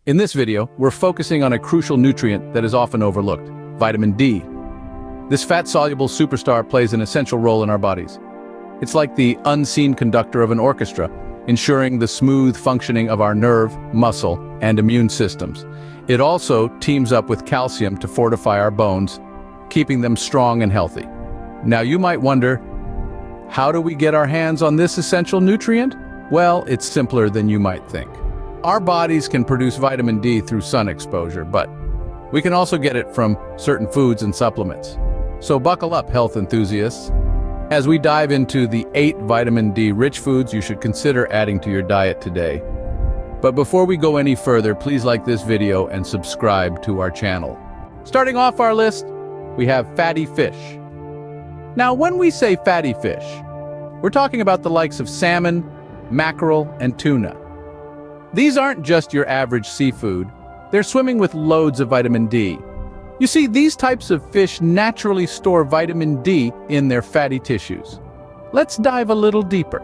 In this video, we're focusing on a crucial nutrient that is often overlooked, vitamin D. This fat-soluble superstar plays an essential role in our bodies. It's like the unseen conductor of an orchestra, ensuring the smooth functioning of our nerve, muscle, and immune systems. It also teams up with calcium to fortify our bones, keeping them strong and healthy. Now you might wonder, how do we get our hands on this essential nutrient? Well, it's simpler than you might think. Our bodies can produce vitamin D through sun exposure, but we can also get it from certain foods and supplements. So buckle up, health enthusiasts, as we dive into the 8 vitamin D-rich foods you should consider adding to your diet today. But before we go any further, please like this video and subscribe to our channel. Starting off our list, we have fatty fish. Now, when we say fatty fish, we're talking about the likes of salmon, mackerel, and tuna. These aren't just your average seafood, they're swimming with loads of vitamin D. You see, these types of fish naturally store vitamin D in their fatty tissues. Let's dive a little deeper.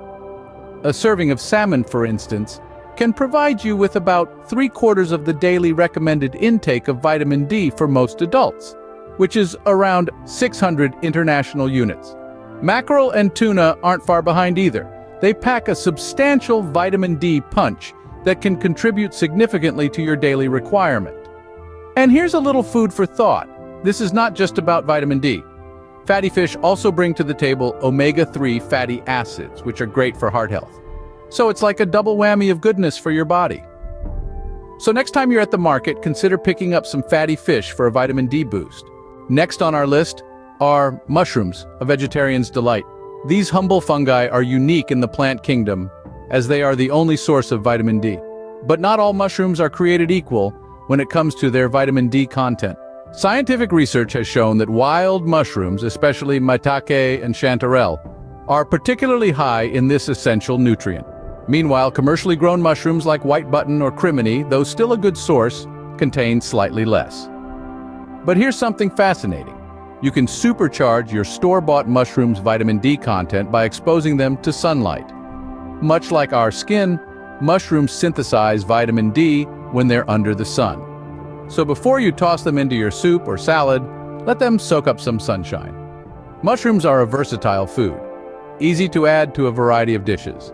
A serving of salmon, for instance, can provide you with about 3/4 of the daily recommended intake of vitamin D for most adults, which is around 600 international units. Mackerel and tuna aren't far behind either. They pack a substantial vitamin D punch that can contribute significantly to your daily requirement. And here's a little food for thought. This is not just about vitamin D. Fatty fish also bring to the table omega-3 fatty acids, which are great for heart health. So it's like a double whammy of goodness for your body. So next time you're at the market, consider picking up some fatty fish for a vitamin D boost. Next on our list are mushrooms, a vegetarian's delight. These humble fungi are unique in the plant kingdom, as they are the only source of vitamin D. But not all mushrooms are created equal when it comes to their vitamin D content. Scientific research has shown that wild mushrooms, especially maitake and chanterelle, are particularly high in this essential nutrient. Meanwhile, commercially grown mushrooms like white button or crimini, though still a good source, contain slightly less. But here's something fascinating. You can supercharge your store-bought mushrooms' vitamin D content by exposing them to sunlight. Much like our skin, mushrooms synthesize vitamin D when they're under the sun. So before you toss them into your soup or salad, let them soak up some sunshine. Mushrooms are a versatile food, easy to add to a variety of dishes.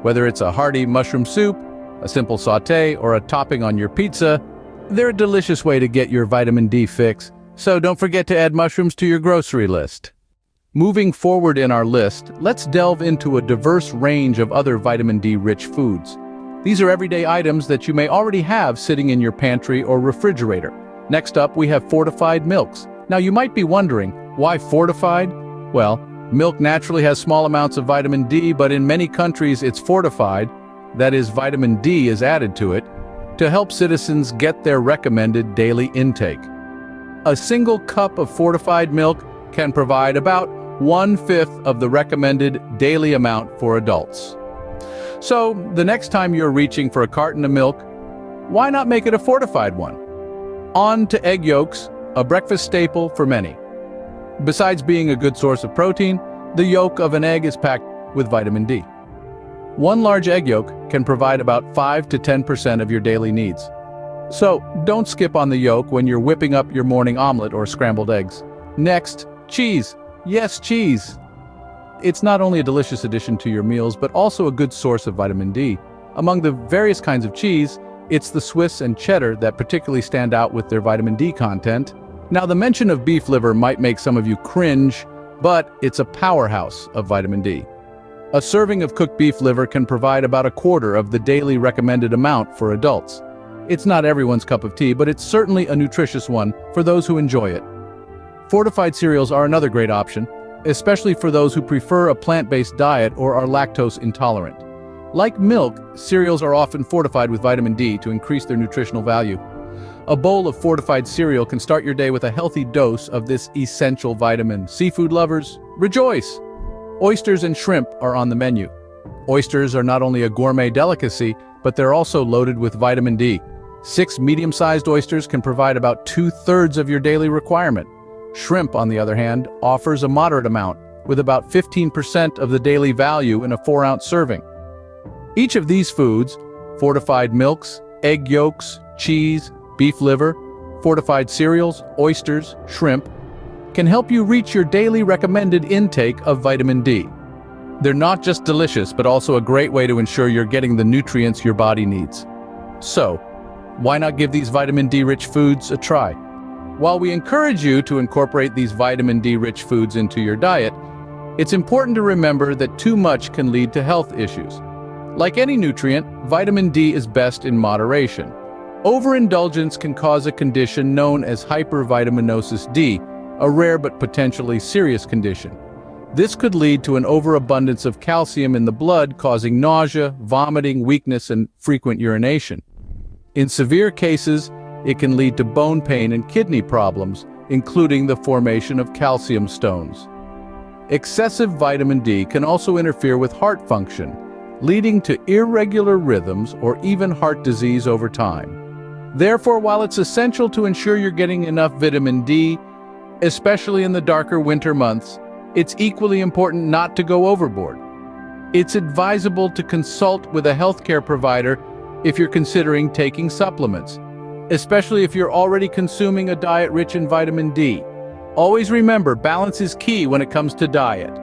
Whether it's a hearty mushroom soup, a simple sauté, or a topping on your pizza, they're a delicious way to get your vitamin D fix, so don't forget to add mushrooms to your grocery list. Moving forward in our list, let's delve into a diverse range of other vitamin D-rich foods. These are everyday items that you may already have sitting in your pantry or refrigerator. Next up, we have fortified milks. Now you might be wondering, why fortified? Well, milk naturally has small amounts of vitamin D, but in many countries it's fortified, that is, vitamin D is added to it, to help citizens get their recommended daily intake. A single cup of fortified milk can provide about 1/5 of the recommended daily amount for adults. So, the next time you're reaching for a carton of milk, why not make it a fortified one? On to egg yolks, a breakfast staple for many. Besides being a good source of protein, the yolk of an egg is packed with vitamin D. One large egg yolk can provide about 5 to 10% of your daily needs. So, don't skip on the yolk when you're whipping up your morning omelet or scrambled eggs. Next, cheese. Yes, cheese. It's not only a delicious addition to your meals, but also a good source of vitamin D. Among the various kinds of cheese, it's the Swiss and cheddar that particularly stand out with their vitamin D content. Now, the mention of beef liver might make some of you cringe, but it's a powerhouse of vitamin D. A serving of cooked beef liver can provide about 1/4 of the daily recommended amount for adults. It's not everyone's cup of tea, but it's certainly a nutritious one for those who enjoy it. Fortified cereals are another great option, especially for those who prefer a plant-based diet or are lactose intolerant. Like milk, cereals are often fortified with vitamin D to increase their nutritional value. A bowl of fortified cereal can start your day with a healthy dose of this essential vitamin. Seafood lovers, rejoice! Oysters and shrimp are on the menu. Oysters are not only a gourmet delicacy, but they're also loaded with vitamin D. 6 medium-sized oysters can provide about 2/3 of your daily requirement. Shrimp, on the other hand, offers a moderate amount, with about 15% of the daily value in a 4-ounce serving. Each of these foods, fortified milks, egg yolks, cheese, beef liver, fortified cereals, oysters, shrimp, can help you reach your daily recommended intake of vitamin D. They're not just delicious, but also a great way to ensure you're getting the nutrients your body needs. So, why not give these vitamin D-rich foods a try? While we encourage you to incorporate these vitamin D-rich foods into your diet, it's important to remember that too much can lead to health issues. Like any nutrient, vitamin D is best in moderation. Overindulgence can cause a condition known as hypervitaminosis D, a rare but potentially serious condition. This could lead to an overabundance of calcium in the blood, causing nausea, vomiting, weakness, and frequent urination. In severe cases, it can lead to bone pain and kidney problems, including the formation of calcium stones. Excessive vitamin D can also interfere with heart function, leading to irregular rhythms or even heart disease over time. Therefore, while it's essential to ensure you're getting enough vitamin D, especially in the darker winter months, it's equally important not to go overboard. It's advisable to consult with a healthcare provider if you're considering taking supplements, especially if you're already consuming a diet rich in vitamin D. Always remember, balance is key when it comes to diet.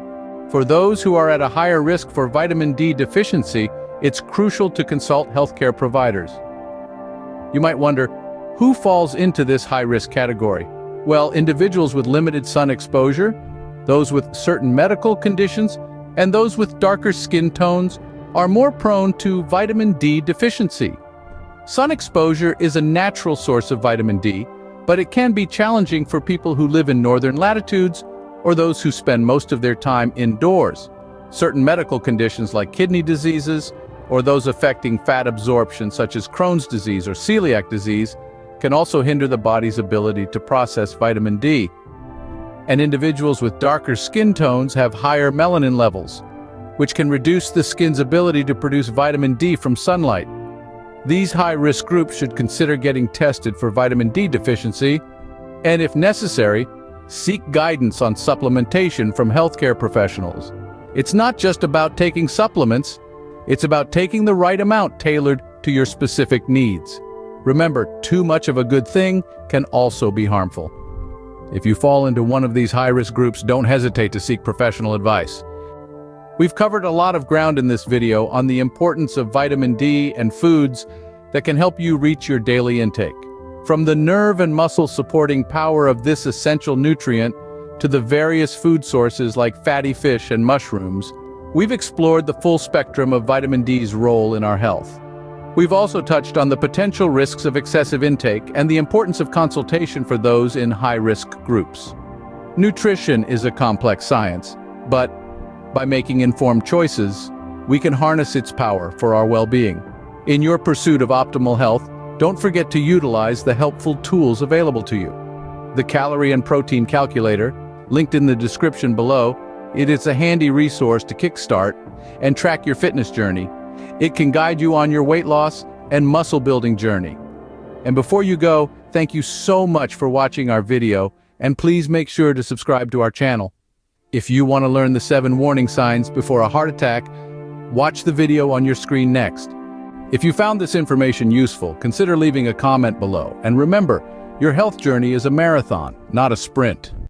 For those who are at a higher risk for vitamin D deficiency, it's crucial to consult healthcare providers. You might wonder, who falls into this high-risk category? Well, individuals with limited sun exposure, those with certain medical conditions, and those with darker skin tones are more prone to vitamin D deficiency. Sun exposure is a natural source of vitamin D, but it can be challenging for people who live in northern latitudes or those who spend most of their time indoors. Certain medical conditions like kidney diseases or those affecting fat absorption such as Crohn's disease or celiac disease can also hinder the body's ability to process vitamin D. And individuals with darker skin tones have higher melanin levels, which can reduce the skin's ability to produce vitamin D from sunlight. These high-risk groups should consider getting tested for vitamin D deficiency, and if necessary, seek guidance on supplementation from healthcare professionals. It's not just about taking supplements, it's about taking the right amount tailored to your specific needs. Remember, too much of a good thing can also be harmful. If you fall into one of these high-risk groups, don't hesitate to seek professional advice. We've covered a lot of ground in this video on the importance of vitamin D and foods that can help you reach your daily intake. From the nerve and muscle supporting power of this essential nutrient to the various food sources like fatty fish and mushrooms, we've explored the full spectrum of vitamin D's role in our health. We've also touched on the potential risks of excessive intake and the importance of consultation for those in high-risk groups. Nutrition is a complex science, but by making informed choices, we can harness its power for our well-being. In your pursuit of optimal health, don't forget to utilize the helpful tools available to you. The Calorie and Protein Calculator, linked in the description below, it is a handy resource to kickstart and track your fitness journey. It can guide you on your weight loss and muscle building journey. And before you go, thank you so much for watching our video, and please make sure to subscribe to our channel. If you want to learn the 7 warning signs before a heart attack, watch the video on your screen next. If you found this information useful, consider leaving a comment below. And remember, your health journey is a marathon, not a sprint.